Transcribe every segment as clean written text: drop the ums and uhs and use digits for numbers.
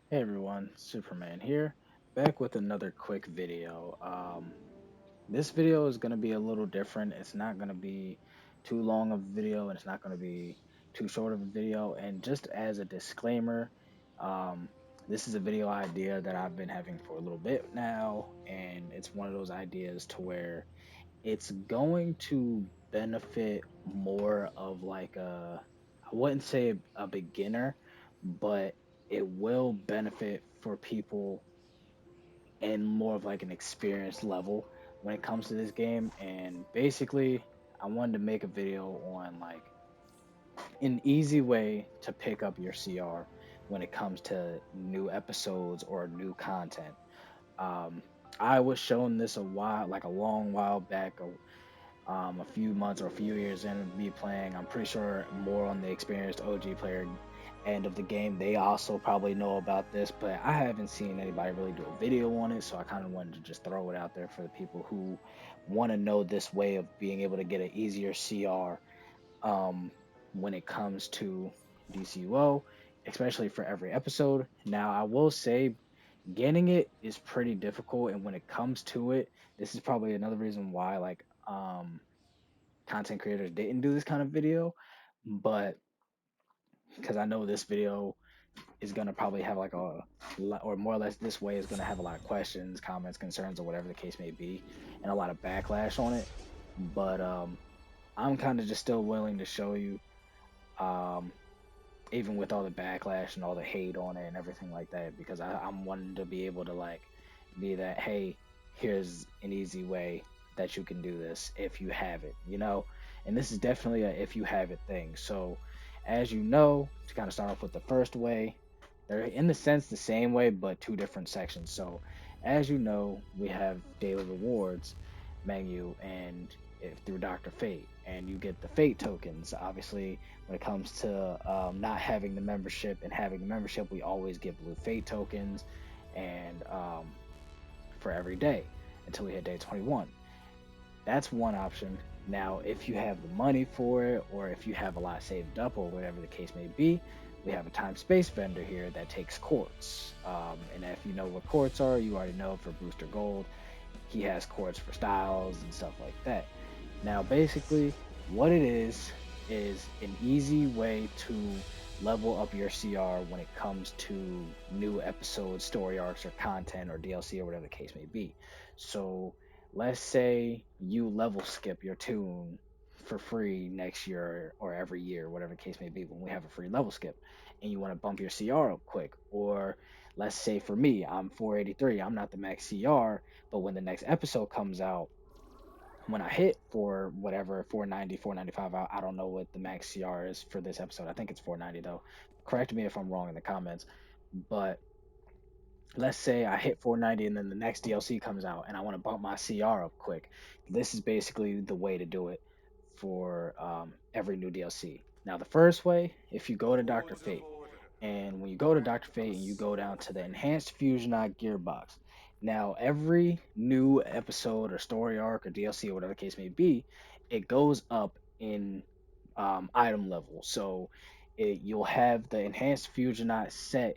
Hey everyone, Superman here, back with another quick video. This video is going to be a little different. It's not going to be too long of a video, and it's not going to be too short of a video. And just as a disclaimer, um, this is a video idea that I've been having for a little bit now, and it's one of those ideas to where it's going to benefit more of like I wouldn't say a beginner, but it will benefit for people in more of like an experienced level when it comes to this game. And basically, I wanted to make a video on like an easy way to pick up your CR when it comes to new episodes or new content. Um, I was shown this a while, like a long while back, a few months or a few years in me playing. I'm pretty sure more on the experienced OG player end of the game. They also probably know about this, but I haven't seen anybody really do a video on it. So I kind of wanted to just throw it out there for the people who want to know this way of being able to get an easier CR um, when it comes to DCUO, especially for every episode. Now, I will say getting it is pretty difficult, and when it comes to it, this is probably another reason why content creators didn't do this kind of video, but because I know this video is gonna probably have like or more or less this way is gonna have a lot of questions, comments, concerns, or whatever the case may be, and a lot of backlash on it. But I'm kind of just still willing to show you, um, even with all the backlash and all the hate on it and everything like that, because I'm wanting to be able to like be that, hey, here's an easy way that you can do this if you have it, you know? And this is definitely a if you have it thing. So, as you know, to kind of start off with the first way, they're in the sense the same way, but two different sections. So, as you know, we have daily rewards menu and through Dr. Fate, and you get the Fate tokens. Obviously, when it comes to not having the membership and having the membership, we always get blue Fate tokens, and for every day until we hit day 21. That's one option. Now, if you have the money for it, or if you have a lot saved up, or whatever the case may be, we have a time space vendor here that takes quartz. And if you know what quartz are, you already know for Booster Gold, he has quartz for styles and stuff like that. Now, basically, what it is an easy way to level up your CR when it comes to new episodes, story arcs, or content, or DLC, or whatever the case may be. So, let's say you level skip your tune for free next year or every year, whatever the case may be, when we have a free level skip, and you want to bump your CR up quick. Or let's say for me, I'm 483, I'm not the max CR, but when the next episode comes out, when I hit for whatever 490, 495, I don't know what the max CR is for this episode. I think it's 490 though. Correct me if I'm wrong in the comments. But let's say I hit 490 and then the next DLC comes out and I want to bump my CR up quick. This is basically the way to do it for every new DLC. Now, the first way, if you go to Dr. Fate, and when you go to Dr. Fate and you go down to the Enhanced Fusionite Gearbox, now every new episode or story arc or DLC or whatever the case may be, it goes up in item level. So you'll have the Enhanced Fusionite set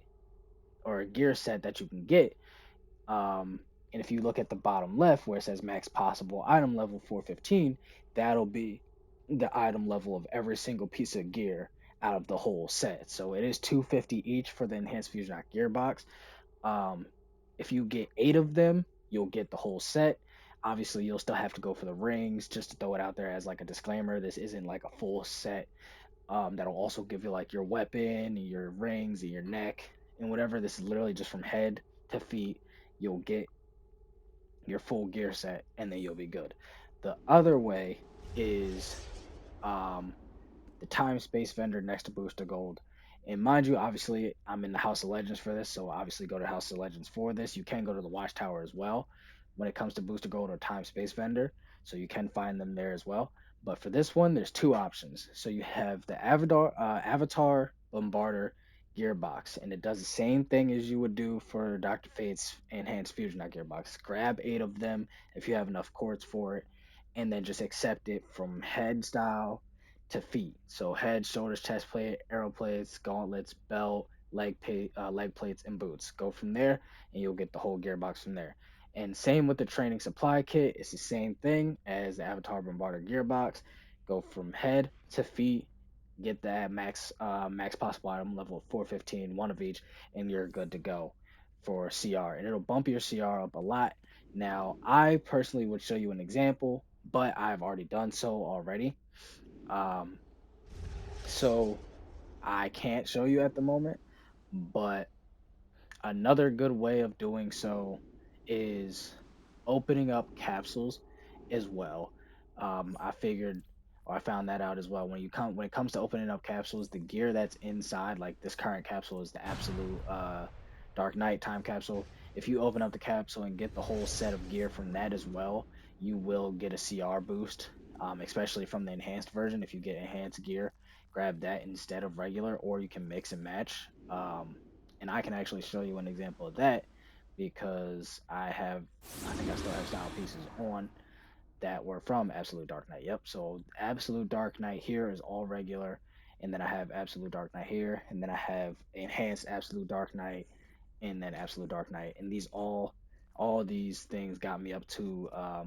or a gear set that you can get. Um, and if you look at the bottom left where it says max possible item level 415, that'll be the item level of every single piece of gear out of the whole set. So it is 250 each for the Enhanced Fusion Arc Gearbox. Um, if you get 8 of them, you'll get the whole set. Obviously, you'll still have to go for the rings. Just to throw it out there as like a disclaimer, this isn't like a full set. That'll also give you like your weapon, your rings, and your neck, and whatever. This is literally just from head to feet. You'll get your full gear set, and then you'll be good. The other way is um, the time space vendor next to Booster Gold. And mind you, obviously, I'm in the House of Legends for this, so obviously go to House of Legends for this. You can go to the Watchtower as well when it comes to Booster Gold or Time Space Vendor, so you can find them there as well. But for this one, there's two options. So you have the Avatar Bombarder Gearbox, and it does the same thing as you would do for Dr. Fate's Enhanced Fusion Gearbox. Grab 8 of them if you have enough quartz for it, and then just accept it from head style to feet. So head, shoulders, chest plate, arrow plates, gauntlets, belt, leg plates, and boots. Go from there, and you'll get the whole gearbox from there. And same with the training supply kit. It's the same thing as the Avatar Bombarder gearbox. Go from head to feet, get that max possible item level of 415, one of each, and you're good to go for CR. And it'll bump your CR up a lot. Now, I personally would show you an example, but I've already done so already. Um, so I can't show you at the moment, but another good way of doing so is opening up capsules as well. I figured, or I found that out as well. When it comes to opening up capsules, the gear that's inside, like this current capsule, is the absolute Dark Knight time capsule. If you open up the capsule and get the whole set of gear from that as well, you will get a CR boost, especially from the enhanced version. If you get enhanced gear, grab that instead of regular, or you can mix and match. And I can actually show you an example of that because I think I still have style pieces on that were from Absolute Dark Knight. Yep. So Absolute Dark Knight here is all regular, and then I have Absolute Dark Knight here, and then I have Enhanced Absolute Dark Knight, and then Absolute Dark Knight, and all these things got me up to a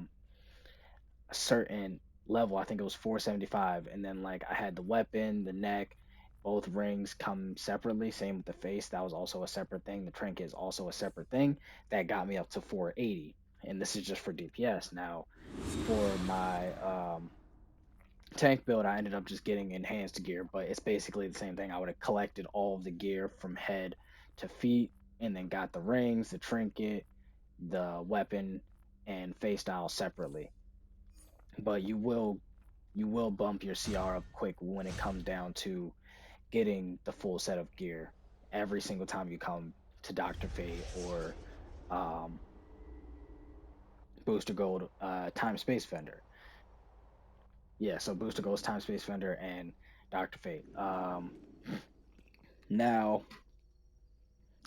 certain level. I think it was 475, and then like I had the weapon, the neck, both rings come separately. Same with the face. That was also a separate thing. The trinket is also a separate thing. That got me up to 480, and this is just for DPS. Now, for my tank build, I ended up just getting enhanced gear, but it's basically the same thing. I would have collected all of the gear from head to feet, and then got the rings, the trinket, the weapon, and face style separately. But you will bump your CR up quick when it comes down to getting the full set of gear every single time you come to Dr. Fate or um, Booster Gold Time Space Fender. Yeah, so Booster Gold's Time Space Fender and Dr. Fate. Now,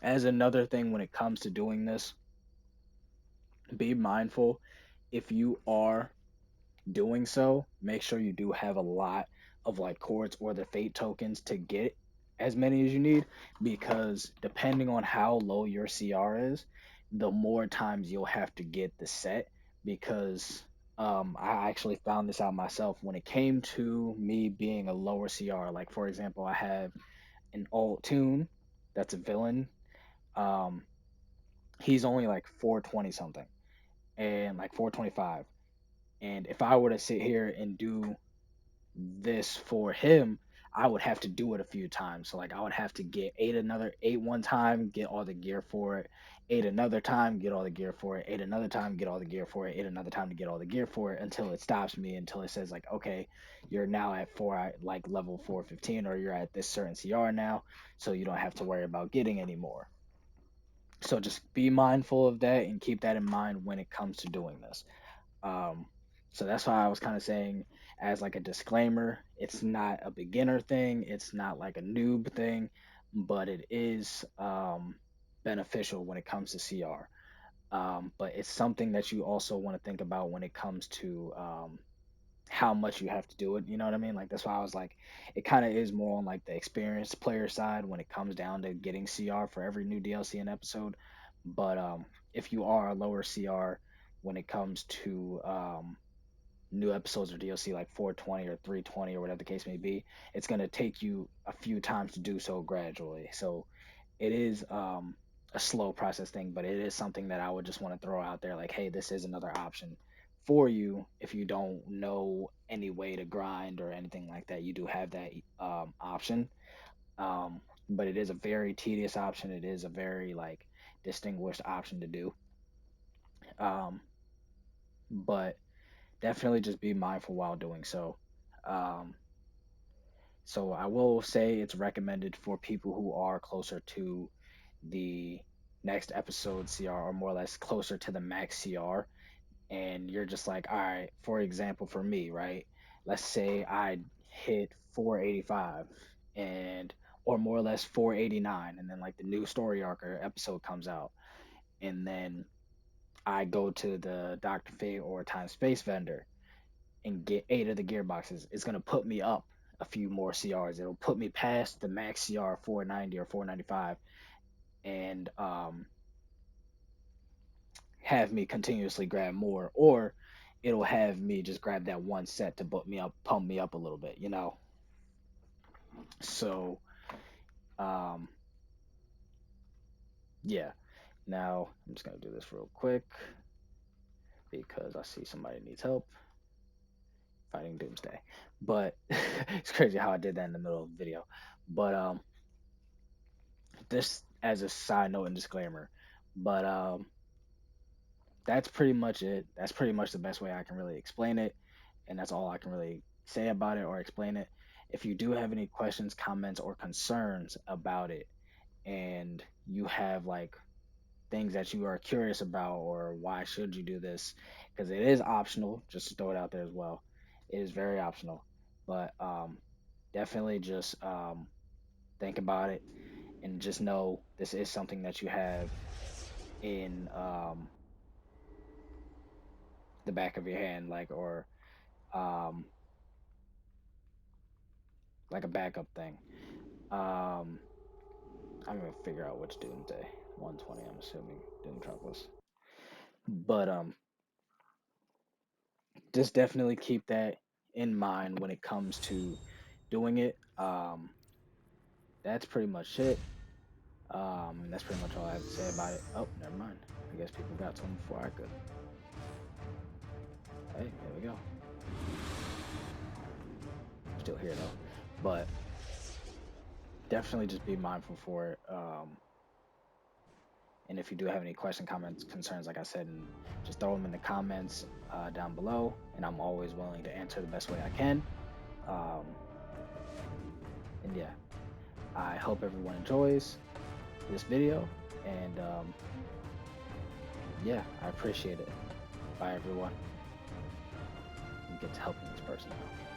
as another thing when it comes to doing this, be mindful if you are doing so, make sure you do have a lot of like chords or the fate tokens to get as many as you need because depending on how low your CR is, the more times you'll have to get the set because I actually found this out myself when it came to me being a lower CR. Like for example, I have an alt tune that's a villain. Um, he's only like 420 something and like 425. And if I were to sit here and do this for him, I would have to do it a few times. So like I would have to get eight one time, get all the gear for it, eight another time, get all the gear for it, eight another time, get all the gear for it, eight another time to get all the gear for it until it stops me, until it says like, okay, you're now at like level 415 or you're at this certain CR now, so you don't have to worry about getting any more. So just be mindful of that and keep that in mind when it comes to doing this. Um, so that's why I was kind of saying, as like a disclaimer, it's not a beginner thing, it's not like a noob thing, but it is beneficial when it comes to CR. But it's something that you also want to think about when it comes to how much you have to do it. You know what I mean? Like that's why I was like, it kind of is more on like the experienced player side when it comes down to getting CR for every new DLC and episode. But if you are a lower CR when it comes to new episodes or DLC like 420 or 320 or whatever the case may be, it's going to take you a few times to do so gradually. So it is a slow process thing, but it is something that I would just want to throw out there like, hey, this is another option for you if you don't know any way to grind or anything like that. You do have that option, but it is a very tedious option. It is a very like distinguished option to do, um, but definitely just be mindful while doing so. Um, so I will say it's recommended for people who are closer to the next episode CR or more or less closer to the max CR. And you're just like, all right, for example, for me, right? Let's say I hit 485 and or more or less 489, and then like the new story arc or episode comes out, and then I go to the Dr. Fate or Time Space vendor and get eight of the gearboxes. It's gonna put me up a few more CRs. It'll put me past the max CR 490 or 495, and have me continuously grab more, or it'll have me just grab that one set to pump me up a little bit, you know. So um, yeah. Now I'm just gonna do this real quick because I see somebody needs help fighting Doomsday. But it's crazy how I did that in the middle of the video. But this as a side note and disclaimer. But that's pretty much it. That's pretty much the best way I can really explain it, and that's all I can really say about it or explain it. If you do have any questions, comments, or concerns about it, and you have like things that you are curious about, or why should you do this, because it is optional, just to throw it out there as well. It is very optional, but definitely just think about it, and just know this is something that you have in the back of your hand, um, like a backup thing. Um, I'm gonna figure out which Doomsday. 120, I'm assuming Doom Tropolis. But just definitely keep that in mind when it comes to doing it. That's pretty much it. And that's pretty much all I have to say about it. Oh, never mind. I guess people got to him before I could. Hey, there we go. Still here though, but definitely just be mindful for it. And if you do have any questions, comments, concerns, like I said, and just throw them in the comments down below, and I'm always willing to answer the best way I can. Um, and yeah, I hope everyone enjoys this video, and yeah, I appreciate it. Bye, everyone. You get to helping this person out.